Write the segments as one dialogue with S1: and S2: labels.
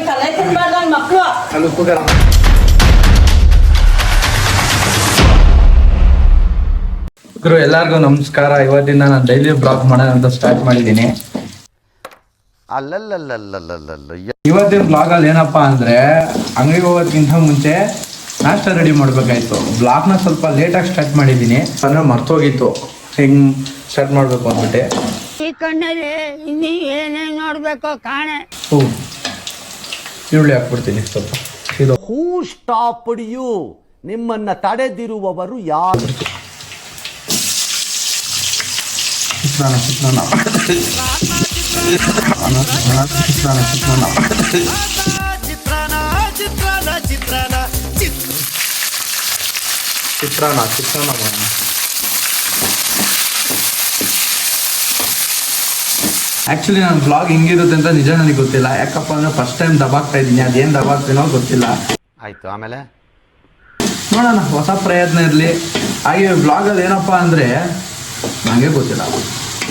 S1: ತಲೆ ತಿನ್ಬಾರ್ದು ಮಕ್ಕಳು.
S2: ಅಲ್ಲಿ ಕೂಗಾರ ಗುರು, ಎಲ್ಲರಿಗೂ ನಮಸ್ಕಾರ. ಇವತ್ತಿಂದ ನಾನು ಡೈಲಿ ಬ್ಲಾಗ್ ಮಾಡೋಣ ಅಂತ ಸ್ಟಾರ್ಟ್ ಮಾಡಿದ್ದೀನಿ. ಇವತ್ತಿನ ಬ್ಲಾಗ್ ಅಲ್ಲಿ ಏನಪ್ಪಾ ಅಂದ್ರೆ, ಅಂಗಡಿಗೆ ಹೋಗೋದಕ್ಕಿಂತ ಮುಂಚೆ ನಾಷ್ಟ ರೆಡಿ ಮಾಡ್ಬೇಕಾಯ್ತು. ಬ್ಲಾಗ್ನ ಸ್ವಲ್ಪ ಲೇಟಾಗಿ ಸ್ಟಾರ್ಟ್ ಮಾಡಿದ್ದೀನಿ, ಅಂದ್ರೆ ಮರ್ತೋಗಿತ್ತು ಹೆಂಗ್ ಸ್ಟಾರ್ಟ್ ಮಾಡ್ಬೇಕು ಅಂದ್ಬಿಟ್ಟೆ.
S1: ಈ ಕಣ್ಣಲ್ಲಿ ಇನ್ನೀ ಏನೇನು ನೋಡ್ಬೇಕು ಕಾಣೆ.
S2: ಈರುಳ್ಳಿ ಹಾಕ್ಬಿಡ್ತೀನಿ ಸ್ವಲ್ಪ.
S3: ಹೂ ಸ್ಟಾಪ್ಡ್ ಯು? ನಿಮ್ಮನ್ನ ತಡೆದಿರುವವರು ಯಾರು?
S2: ಚಿತ್ರಾನ್ನ ಚಿತ್ರಾನ್ನ ಆ್ಯಕ್ಚುಲಿ ನನ್ನ ಬ್ಲಾಗ್ ಹಿಂಗಿರುತ್ತೆ ಅಂತ ನಿಜ ನನಗೆ ಗೊತ್ತಿಲ್ಲ. ಯಾಕಪ್ಪ ಅಂದ್ರೆ ಫಸ್ಟ್ ಟೈಮ್ ದಬಾಕ್ತಾ ಇದ್ದೀನಿ. ಅದೇನು ದಬಾಕ್ತೀನೋ ಗೊತ್ತಿಲ್ಲ.
S3: ಆಯ್ತು, ಆಮೇಲೆ
S2: ನೋಡೋಣ, ಹೊಸ ಪ್ರಯತ್ನ ಇರಲಿ. ಹಾಗೆ ಬ್ಲಾಗಲ್ಲಿ ಏನಪ್ಪ ಅಂದರೆ ನನಗೆ ಗೊತ್ತಿಲ್ಲ,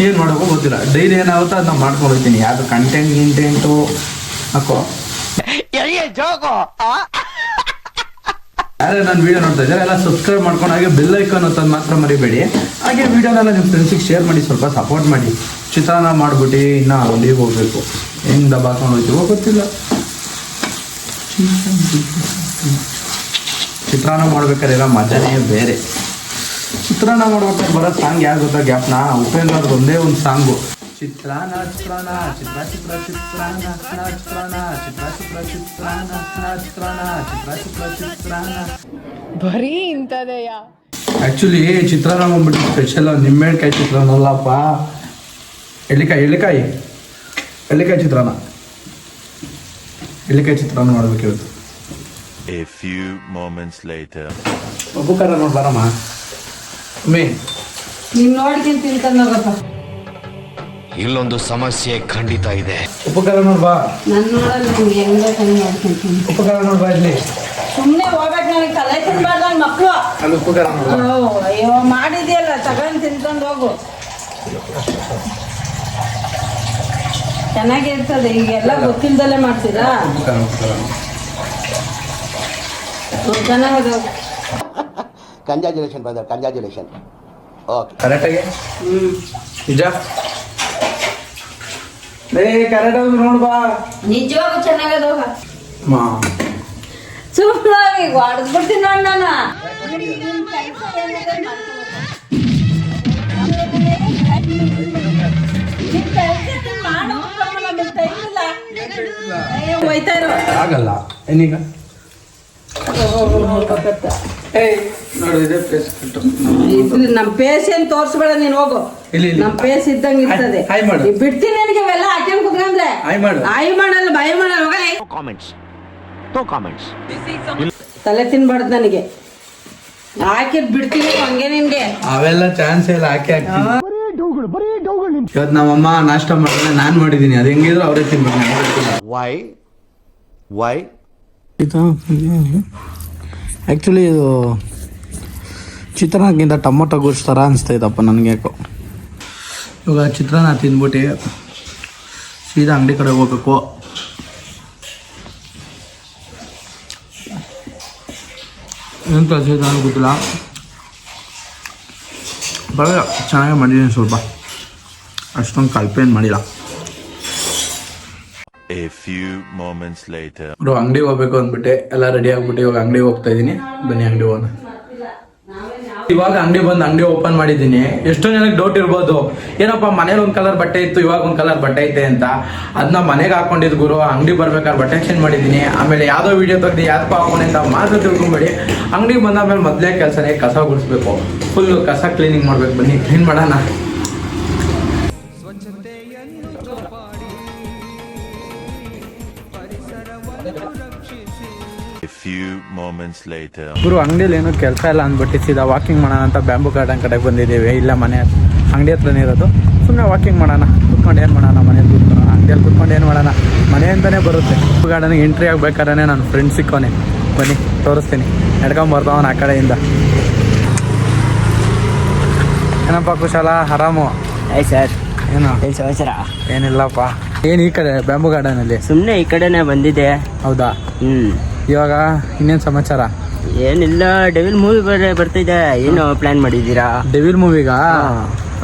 S2: ಏನು ಮಾಡೋಕ್ಕೂ ಗೊತ್ತಿಲ್ಲ. ಡೈಲಿ ಏನಾಗುತ್ತೋ ಅದನ್ನ ಮಾಡ್ಕೊಂಡು ಹೋಗ್ತೀನಿ. ಯಾವುದು ಕಂಟೆಂಟು ಹಾಕೋ. ಯಾರೇ ನನ್ನ ವೀಡಿಯೋ ನೋಡ್ತಾ ಇದ್ದಾರೆ ಎಲ್ಲ ಸಬ್ಸ್ಕ್ರೈಬ್ ಮಾಡ್ಕೊಂಡು ಹಾಗೆ ಬೆಲ್ ಐಕಾನ್ ಅಂತಂದು ಮಾತ್ರ ಮರಿಬೇಡಿ. ಹಾಗೆ ವೀಡಿಯೋನೆಲ್ಲ ನಿಮ್ಮ ಫ್ರೆಂಡ್ಸಿಗೆ ಶೇರ್ ಮಾಡಿ, ಸ್ವಲ್ಪ ಸಪೋರ್ಟ್ ಮಾಡಿ. ಚಿತ್ರಾನ್ನ ಮಾಡ್ಬಿಟ್ಟು ಇನ್ನು ಅಲ್ಲಿಗೆ ಹೋಗ್ಬೇಕು. ಹೆಂಗೆ ದಬಾಕೊಂಡು ಹೋಗ್ತೀವೋ ಗೊತ್ತಿಲ್ಲ. ಚಿತ್ರಾನ್ನ ಮಾಡ್ಬೇಕಾದ್ರೆ ಎಲ್ಲ ಮಜಾನೇ ಬೇರೆ. ಚಿತ್ರಾನ್ನ ಮಾಡ್ಬೇಕಾದ್ರೆ ಬರೋ ಸಾಂಗ್ ಯಾರು ಗೊತ್ತಾ ಗ್ಯಾಪ್ನ? ಉಪೇಂದ್ರದ್ದು ಒಂದೇ ಒಂದು ಸಾಂಗು. ಚಿತ್ರಾನ್ನ ಚಿತ್ರಾನ್ನ ಚಿತ್ರ ಚಿತ್ರ ಚಿತ್ರಾನ್ನ ಚಿತ್ರಾನ್ನ ಚಿತ್ರ ಚಿತ್ರ ಚಿತ್ರಾನ್ನ ಚಿತ್ರಾನ್ನ ಚಿತ್ರ ಚಿತ್ರ ಚಿತ್ರಾನ್ನ
S1: ಬರೀ ಇಂಥದೆಯಾ?
S2: ಆ್ಯಕ್ಚುಲಿ ಚಿತ್ರಾನ್ನ ಮಾಡ್ಬಿಟ್ಟು ಸ್ಪೆಷಲ್ ನಿಂಬೆಹಣ್ಕಾಯಿ ಚಿತ್ರಾನ್ನ ಅಲ್ಲಪ್ಪ, ಎಳ್ಳಿಕಾಯಿ ಚಿತ್ರಾನ್ನ ಮಾಡ್ಬೇಕಿರುತ್ತೆ.
S4: A few moments later.
S2: ಉಪಕಾರ ನೋಡಿ ಬರಮ್ಮ ಮೇ
S1: ನೀನ್ ನೋಡ್ಕೊಂಡ್ ತಿಂತಂದಪ್ಪ.
S5: ಇಲ್ಲೊಂದು ಸಮಸ್ಯೆ ಖಂಡಿತ ಇದೆ.
S2: ಉಪಕಾರ ನೋಡಿ ಬಾ.
S1: ನನ್ ನೋಡಲ್ಲ ನಿಮ್ಗೆ ಹೆಂಗ ನೋಡ್ಕೊಂತೀನಿ.
S2: ಉಪಕಾರ ನೋಡಿ ಬಾ ಇಲ್ಲಿ.
S1: ಸುಮ್ನೆ ಹೋಗ್ಬೇಕು, ನನಗೆ ತಲೆ ತಿನ್ಬಾರ್ದು ಮಕ್ಕಳು.
S2: ಅಲ್ಲಿ ಉಪಕಾರ ನೋಡಿ.
S1: ಅಯ್ಯೋ ಮಾಡಿದ್ಯಲ್ಲ, ತಗೊಂಡ್ ತಿನ್ಕೊಂಡು ಹೋಗು. ಚೆನ್ನಾಗಿರ್ತದೆ. ಈಗೆಲ್ಲ ಗೊತ್ತಿಲ್ದಲ್ಲೇ ಮಾಡ್ತೀರಾ? ಚೆನ್ನಾಗದ.
S3: Congratulation brother, congratulation. ಓಕೆ,
S2: ಕರೆಕ್ಟಾಗಿ ನಿಜ ಕರೆಕ್ಟಾಗಿ ನೋಡಿ ಬಾ.
S1: ನಿಜವಾಗೂ ಚೆನ್ನಾಗದ. ಹೋಗ
S2: ಮಾ
S1: ಸುಮ್ಮನೆ ಹೊಡೆದ್ಬಿಡ್ತೀನಿ ನೋಡಿ ನಾನು. ಹೋಯ್ತಾ ಇರೋ
S2: ಆಗಲ್ಲ ಏನೀಗ. ನೋಡು ಇದೆ ಫೇಸ್ ಕಟ್ಟು.
S1: ನಮ್ ಫೇಸ್ ಏನ್ ತೋರ್ಸ್ಬೇಡ ನೀನ್, ಹೋಗು.
S2: ಇಲ್ಲಿ
S1: ನಮ್ ಫೇಸ್ ಇದ್ದಂಗ ಇರ್ತದೆ.
S2: ಹಾಯ್ ಮಾಡು.
S1: ಬಿಡ್ತೀನಿ ನನಗೆ ಇವೆಲ್ಲ ಹಾಕ್ಯಂಡ್ ಕುತ್ಕೊಂಡ್ರೆ.
S2: ಹಾಯ್ ಮಾಡು.
S1: ಹಾಯ್ ಮಾಡಲ್ಲ, ಬಾಯ್ ಮಾಡಲ್ಲ. ಹೋಗ.
S3: ಕಾಮೆಂಟ್ಸ್
S2: ತಲೆ
S1: ತಿನ್ಬಾರ್ದು ನನಗೆ. ಹಾಕಿದ್ ಬಿಡ್ತೀನಿ ಹಂಗೆ ನಿನ್ಗೆ.
S2: ಅವೆಲ್ಲ ಚಾನ್ಸ್ ಇಲ್ಲ, ಹಾಕಿ ಹಾಕ್ತೀನಿ. ಇವತ್ತು ನಮ್ಮಮ್ಮ ನಾಷ್ಟ ಮಾಡಿದ್ರೆ ನಾನು ಮಾಡಿದ್ದೀನಿ. ಅದು ಹೆಂಗಿದ್ರು ಅವರೇ ತಿನ್ಬೇಕು.
S3: ವೈ
S2: ಆ್ಯಕ್ಚುಲಿ ಇದು ಚಿತ್ರಾನ್ನಕ್ಕಿಂತ ಟೊಮೊಟೊ ಗೊಜ್ಜು ಥರ ಅನಿಸ್ತೈತಪ್ಪ ನನಗೆ ಯಾಕೋ. ಇವಾಗ ಚಿತ್ರಾನ್ನ ತಿಂದ್ಬಿಟ್ಟು ಸೀದಾ ಅಂಗಡಿ ಕಡೆ ಹೋಗ್ಬೇಕು. ಏನು ಕೆಲಸ ಇದೆ ನನಗೆ ಗೊತ್ತಿಲ್ಲ. ಬರಲ್ಲ, ಚೆನ್ನಾಗೇ ಮಾಡಿದ್ದೀನಿ. ಸ್ವಲ್ಪ ಅಷ್ಟೊಂದು ಕಲ್ಪೇನು ಮಾಡಿಲ್ಲ.
S4: A few moments later.
S2: ಅಂಗಡಿಗೆ ಹೋಗ್ಬೇಕು ಅಂದ್ಬಿಟ್ಟೆ ಎಲ್ಲ ರೆಡಿ ಆಗ್ಬಿಟ್ಟು ಇವಾಗ ಅಂಗಡಿಗೆ ಹೋಗ್ತಾ ಇದ್ದೀನಿ. ಬನ್ನಿ ಅಂಗಡಿ ಹೋಗೋಣ. ಇವಾಗ ಅಂಗಡಿ ಓಪನ್ ಮಾಡಿದ್ದೀನಿ. ಎಷ್ಟೋ ಜನಕ್ಕೆ ಡೌಟ್ ಇರ್ಬೋದು, ಏನಪ್ಪ ಮನೇಲಿ ಒಂದು ಕಲರ್ ಬಟ್ಟೆ ಇತ್ತು, ಇವಾಗ ಒಂದು ಕಲರ್ ಬಟ್ಟೆ ಐತೆ ಅಂತ. ಅದನ್ನ ಮನೆಗೆ ಹಾಕೊಂಡಿದ್ದು ಗುರು. ಅಂಗಡಿ ಬರ್ಬೇಕಾದ್ರೆ ಬಟ್ಟೆ ಚೇಂಜ್ ಮಾಡಿದ್ದೀನಿ. ಆಮೇಲೆ ಯಾವುದೋ ವಿಡಿಯೋ ತೆಗ್ದು ಯಾವ್ದಪ್ಪ ಹಾಕೊಂಡೆ ಅಂತ ಮಾತ್ರ ತಿಳ್ಕೊಂಬೇಡಿ. ಅಂಗಡಿಗೆ ಬಂದಾದ್ಮೇಲೆ ಮೊದಲೇ ಕೆಲಸನೇ ಕಸ ಗುಡಿಸ್ಬೇಕು. ಫುಲ್ಲು ಕಸ ಕ್ಲೀನಿಂಗ್ ಮಾಡ್ಬೇಕು. ಬನ್ನಿ ಕ್ಲೀನ್ ಮಾಡೋಣ.
S4: A few moments later.
S2: ಗುರು ಅಂಗಡಿಯಲ್ಲಿ ಏನೋ ಕೆಲಸ ಇಲ್ಲ ಅಂದ್ಬಿಟ್ಟು ಸೀದಾ ವಾಕಿಂಗ್ ಮಾಡೋಣ ಅಂತ ಬ್ಯಾಂಬೂ ಗಾರ್ಡನ್ ಕಡೆಗೆ ಬಂದಿದ್ದೀವಿ. ಇಲ್ಲ ಮನೆ ಅಂಗಡಿ ಹತ್ರನೇ ಇರೋದು. ಸುಮ್ಮನೆ ವಾಕಿಂಗ್ ಮಾಡೋಣ. ಕುತ್ಕೊಂಡು ಏನು ಮಾಡೋಣ, ಮನೇಲಿ ಕೂತ್ಕೊಂಡು ಅಂಗಡಿಯಲ್ಲಿ ಕುತ್ಕೊಂಡು ಏನು ಮಾಡೋಣ, ಮನೆಯಿಂದನೇ ಬರುತ್ತೆ. ಗಾರ್ಡನ್ಗೆ ಎಂಟ್ರಿ ಆಗ್ಬೇಕಾದ್ರೆ ನನ್ನ ಫ್ರೆಂಡ್ ಸಿಕ್ಕೋನೆ. ಬನ್ನಿ ತೋರಿಸ್ತೀನಿ. ನಡ್ಕೊಂಬರ್ತಾವನ ಆ ಕಡೆಯಿಂದ. ಏನಪ್ಪ ಕುಶಾಲ, ಆರಾಮು?
S6: ಸರ್
S2: ಏನು
S6: ಏನು ಸಮಾಚಾರ?
S2: ಏನಿಲ್ಲಪ್ಪ. ಏನ್ ಈ ಕಡೆ ಬ್ಯಾಂಬು ಗಾರ್ಡನ್ ಅಲ್ಲಿ?
S6: ಸುಮ್ನೆ ಈ ಕಡೆನೆ ಬಂದಿದೆ.
S2: ಹೌದಾ?
S6: ಹ್ಮ್.
S2: ಇವಾಗ ಇನ್ನೇನ್ ಸಮಾಚಾರ?
S6: ಏನಿಲ್ಲ, ಡೆವಿಲ್ ಮೂವಿ ಬರ್ತಿದೆ, ಏನು ಪ್ಲಾನ್ ಮಾಡಿದೀರಾ?
S2: ಡೆವಿಲ್ ಮೂವಿಗ?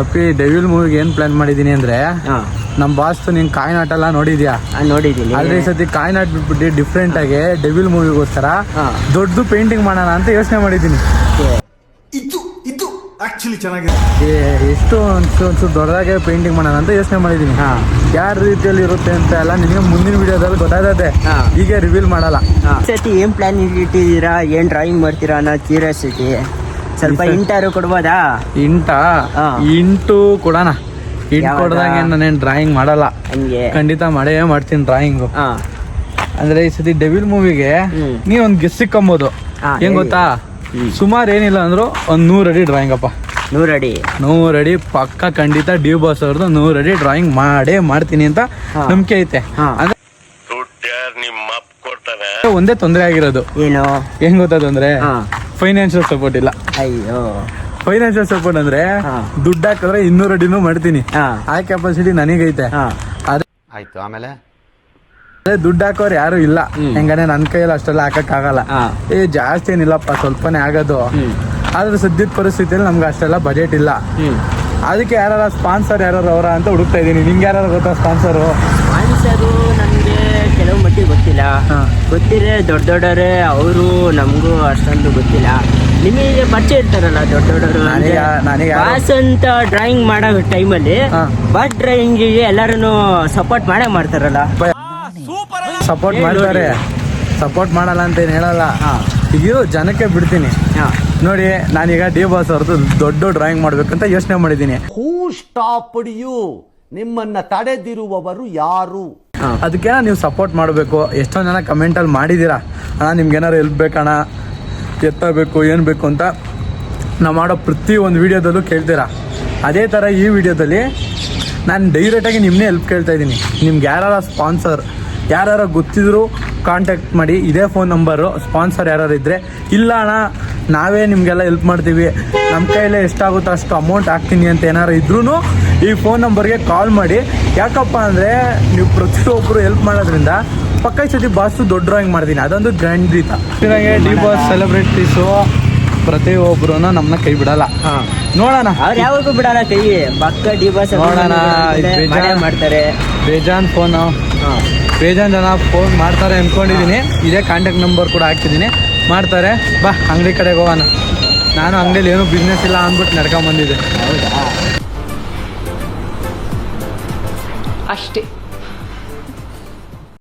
S2: ಅಪ್ಪಿ ಡೆವಿಲ್ ಮೂವಿಗೆ ಏನ್ ಪ್ಲಾನ್ ಮಾಡಿದೀನಿ ಅಂದ್ರೆ,
S6: ಹಾ,
S2: ನಮ್ ಬಾಸ್ತು ನೀನ್ ಕಾಯಿನಾಟ್ ಎಲ್ಲ ನೋಡಿದ್ಯಾ?
S6: ನೋಡಿದೀನಿ.
S2: ಆದ್ರೆ ಈ ಸತಿ ಕಾಯಿನಾಟ್ ಬಿಟ್ಬಿಟ್ಟು ಡಿಫ್ರೆಂಟ್ ಆಗಿ ಡೆವಿಲ್ ಮೂವಿಗೋಸ್ಕರ
S6: ಹಾ.
S2: ದೊಡ್ಡದು ಪೇಂಟಿಂಗ್ ಮಾಡೋಣ ಅಂತ ಯೋಚನೆ ಮಾಡಿದೀನಿ. ಎಷ್ಟು ಒಂಚೂರು ದೊಡ್ಡದಾಗೆ ಪೇಂಟಿಂಗ್ ಮಾಡೋಣ ಅಂತ ಯೋಚನೆ ಮಾಡಿದೀನಿ.
S6: ಹಾ.
S2: ಯಾರ ರೀತಿಯಲ್ಲಿ ಇರುತ್ತೆ ಅಂತ ಎಲ್ಲ ನಿಮಗೆ ಮುಂದಿನ ವಿಡಿಯೋದಲ್ಲಿ ಗೊತ್ತಾಗತ್ತೆ.
S6: ಹಾ.
S2: ಈಗ ರಿವೀಲ್ ಮಾಡಲ್ಲ.
S6: ಈ ಸತಿ ಏನ್ ಪ್ಲಾನ್ ಇಟ್ಟಿದ್ದೀರಾ, ಏನ್ ಡ್ರಾಯಿಂಗ್ ಮಾಡ್ತೀರಾ ಅನ್ನೋ ಕ್ಯೂರಿಯಾಸಿಟಿ. ಸ್ವಲ್ಪ ಇಂಟಾರು ಕೊಡ್ಬೋದಾ?
S2: ಇಂಟು ಕೊಡೋಣ. ಇಂಟು
S6: ಯಾವಾಗ?
S2: ಕೊಡ್ದಂಗೆ ನಾನೇನು ಡ್ರಾಯಿಂಗ್ ಮಾಡಲ್ಲ.
S6: ಹಂಗೆ
S2: ಖಂಡಿತ ಮಾಡೇ ಮಾಡ್ತೀನಿ ಡ್ರಾಯಿಂಗು.
S6: ಹಾ.
S2: ಅಂದ್ರೆ ಈ ಸತಿ ಡೆವಿಲ್ ಮೂವಿಗೆ ನೀ ಒಂದ್ ಗೆಸ್ ಸಿಕ್ಕಂಬೋದು. ಏನ್ ಗೊತ್ತಾ? ಸುಮಾರು ಏನಿಲ್ಲ ಅಂದ್ರು ಒಂದ್ 100 ಅಡಿ ಡ್ರಾಯಿಂಗ್ ಅಪ್ಪ. 100 ಅಡಿ ಪಕ್ಕ ಖಂಡಿತ ಡಿ ಬಾಸ್ ಅವ್ರದ್ದು 100 ಅಡಿ ಡ್ರಾಯಿಂಗ್ ಮಾಡೇ ಮಾಡ್ತೀನಿ ಅಂತ ನಂಬಿಕೆ ಐತೆ. ಅಂದ್ರೆ ಒಂದೇ ತೊಂದರೆ ಆಗಿರೋದು
S6: ಏನು?
S2: ಏನ್ ಗೊತ್ತದಂದ್ರೆ ಫೈನಾನ್ಷಿಯಲ್ ಸಪೋರ್ಟ್ ಇಲ್ಲ.
S6: ಅಯ್ಯೋ,
S2: ಫೈನಾನ್ಷಿಯಲ್ ಸಪೋರ್ಟ್ ಅಂದ್ರೆ ದುಡ್ಡು ಹಾಕಿದ್ರೆ 200 ಅಡಿನೂ ಮಾಡ್ತೀನಿ. ಆ ಕೆಪಾಸಿಟಿ ನನಗೈತೆ.
S3: ಆಯ್ತು, ಆಮೇಲೆ
S2: ದುಡ್ಡು ಹಾಕೋರು ಯಾರು ಇಲ್ಲ. ಹೆಂಗಾನೆ ನನ್ನ ಕೈಯಲ್ಲಿ ಅಷ್ಟೆಲ್ಲ ಹಾಕಕ್ ಆಗಲ್ಲ. ಜಾಸ್ತಿ ಏನಿಲ್ಲಪ್ಪ, ಸ್ವಲ್ಪನೇ ಆಗೋದು. ಆದ್ರೆ ಸದ್ಯದ ಪರಿಸ್ಥಿತಿಯಲ್ಲಿ ನಮ್ಗೆ ಅಷ್ಟೆಲ್ಲ ಬಜೆಟ್ ಇಲ್ಲ. ಅದಕ್ಕೆ ಯಾರ ಸ್ಪಾನ್ಸರ್ ಯಾರು ಅವರ ಅಂತ ಹುಡುಕ್ತಾ ಇದೀನಿ. ನಿಮ್ಗೆ ಯಾರು ಗೊತ್ತಾ ಸ್ಪಾನ್ಸರು?
S6: ನಮ್ಗೆ ಕೆಲವು ಮಟ್ಟಿಗೆ ಗೊತ್ತಿಲ್ಲ. ಗೊತ್ತಿದ್ರೆ ದೊಡ್ಡವರೇ ಅವರು, ನಮಗೂ ಅಷ್ಟೊಂದು ಗೊತ್ತಿಲ್ಲ. ನಿಮಗೆ ಪರಿಚಯ ಇರ್ತಾರಲ್ಲ ದೊಡ್ಡವರು ಬಾಸ್ ಅಂತ ಡ್ರಾಯಿಂಗ್ ಮಾಡೋ ಟೈಮಲ್ಲಿ ಬಾಸ್ ಡ್ರಾಯಿಂಗಿಗೆ ಎಲ್ಲರೂ ಸಪೋರ್ಟ್ ಮಾಡೇ ಮಾಡ್ತಾರಲ್ಲ.
S2: ಸಪೋರ್ಟ್ ಮಾಡ್ತಾರೆ, ಸಪೋರ್ಟ್ ಮಾಡಲ್ಲ ಅಂತ ಏನ್ ಹೇಳಲ್ಲ. ಈಗ ಜನಕ್ಕೆ ಬಿಡ್ತೀನಿ ನೋಡಿ. ನಾನೀಗ ಡಿ ಬಾಸ್ ಅವ್ರದ್ದು ದೊಡ್ಡ ಡ್ರಾಯಿಂಗ್ ಮಾಡ್ಬೇಕಂತ ಯೋಚನೆ ಮಾಡಿದ್ದೀನಿ.
S7: ಹೂ ಸ್ಟಾಪ್ಡ್ ಯು? ನಿಮ್ಮನ್ನ ತಡೆದಿರುವವರು ಯಾರು?
S2: ಅದಕ್ಕೆ ನೀವು ಸಪೋರ್ಟ್ ಮಾಡಬೇಕು. ಎಷ್ಟೊಂದು ಜನ ಕಮೆಂಟಲ್ಲಿ ಮಾಡಿದ್ದೀರಾ, ಅಣ್ಣ ನಿಮ್ಗೇನಾರು ಹೆಲ್ಪ್ ಬೇಕಣ್ಣ, ಎತ್ತಬೇಕು ಏನು ಬೇಕು ಅಂತ ನಾವು ಮಾಡೋ ಪ್ರತಿ ಒಂದು ವಿಡಿಯೋದಲ್ಲೂ ಕೇಳ್ತೀರಾ. ಅದೇ ಥರ ಈ ವಿಡಿಯೋದಲ್ಲಿ ನಾನು ಡೈರೆಕ್ಟಾಗಿ ನಿಮ್ಮನ್ನೇ ಹೆಲ್ಪ್ ಕೇಳ್ತಾ ಇದ್ದೀನಿ. ನಿಮ್ಗೆ ಯಾರು ಸ್ಪಾನ್ಸರ್ ಯಾರು ಗೊತ್ತಿದ್ರು ಕಾಂಟ್ಯಾಕ್ಟ್ ಮಾಡಿ. ಇದೇ ಫೋನ್ ನಂಬರು. ಸ್ಪಾನ್ಸರ್ ಯಾರು ಇದ್ದರೆ, ಇಲ್ಲ ಅಣ್ಣ ನಾವೇ ನಿಮಗೆಲ್ಲ ಹೆಲ್ಪ್ ಮಾಡ್ತೀವಿ, ನಮ್ಮ ಕೈಯಲ್ಲೇ ಎಷ್ಟಾಗುತ್ತೋ ಅಷ್ಟು ಅಮೌಂಟ್ ಹಾಕ್ತೀನಿ ಅಂತ ಏನಾರು ಇದ್ರೂ ಈ ಫೋನ್ ನಂಬರ್ಗೆ ಕಾಲ್ ಮಾಡಿ. ಯಾಕಪ್ಪ ಅಂದರೆ ನೀವು ಪ್ರತಿಯೊಬ್ಬರು ಹೆಲ್ಪ್ ಮಾಡೋದ್ರಿಂದ ಪಕ್ಕ ಈ ಸತಿ ಬಾಸ್ತು ದೊಡ್ಡ ಡ್ರಾಯಿಂಗ್ ಮಾಡ್ತೀನಿ. ಅದೊಂದು ಖಂಡಿತ. ಡಿ ಬಾಸ್ ಸೆಲೆಬ್ರಿಟೀಸು ಪ್ರತಿಯೊಬ್ಬರು ನಮ್ಮನ್ನ ಕೈ ಬಿಡಲ್ಲ. ನೋಡೋಣ,
S6: ಅವ್ರು ಯಾವಾಗೂ ಬಿಡಲ್ಲ ಕೈ. ಪಕ್ಕ ಡಿ ಬಾಸ್
S2: ನೋಡೋಣ.
S6: ಮಾಡ್ತಾರೆ.
S2: ಬೇಜಾನ್ ಫೋನು, ಬೇಜಾನ್ ಜನ ಫೋನ್ ಮಾಡ್ತಾರೆ ಅಂದ್ಕೊಂಡಿದ್ದೀನಿ. ಇದೇ ಕಾಂಟ್ಯಾಕ್ಟ್ ನಂಬರ್ ಕೂಡ ಹಾಕಿದ್ದೀನಿ, ಮಾಡ್ತಾರೆ. ಬಾ ಅಂಗಡಿ ಕಡೆಗೆ ಹೋಗೋಣ. ನಾನು ಅಂಗಡಿಯಲ್ಲಿ ಏನೂ ಬಿಸ್ನೆಸ್ ಇಲ್ಲ ಅಂದ್ಬಿಟ್ಟು ನಡ್ಕೊಂಬಂದಿದ್ದೆ.
S6: ಹೌದಾ?
S1: ಅಷ್ಟೇ.